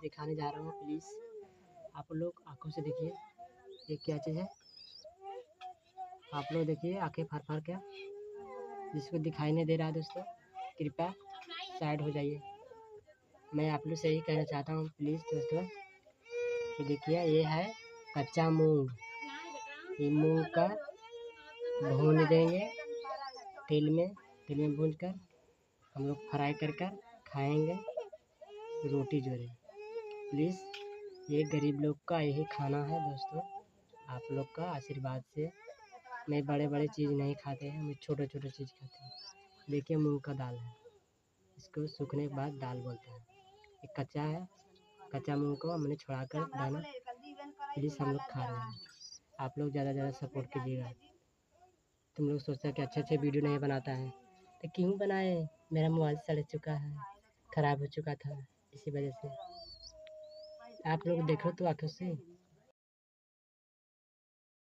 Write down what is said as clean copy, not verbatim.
दिखाने जा रहा हूँ। प्लीज़ आप लोग आंखों से देखिए ये क्या चीज़ है। आप लोग देखिए आंखें फाड़ फाड़ के, जिसको दिखाई नहीं दे रहा है दोस्तों कृपया साइड हो जाइए। मैं आप लोग से यही कहना चाहता हूँ प्लीज़ दोस्तों, ये देखिए ये है कच्चा मूंग। ये मूंग का भून देंगे तेल में भून कर हम लोग फ्राई कर खाएंगे रोटी जोड़े। प्लीज़ ये गरीब लोग का यही खाना है दोस्तों, आप लोग का आशीर्वाद से। मैं बड़े बड़े चीज़ नहीं खाते हैं, मैं छोटे छोटे चीज़ खाते हैं। देखिए मूंग का दाल है, इसको सूखने के बाद दाल बोलते हैं। ये कच्चा है, कच्चा मूंग को हमने छुड़ा कर दाना प्लीज़ हम लोग खा रहे हैं। आप लोग ज़्यादा से ज़्यादा सपोर्ट कीजिएगा। तुम लोग सोचते हैं कि अच्छे अच्छे वीडियो नहीं बनाता है, तो क्यों बनाए? मेरा मोबाइल सड़ चुका है, ख़राब हो चुका था, इसी वजह से। आप लोग देखो तो आंखों से।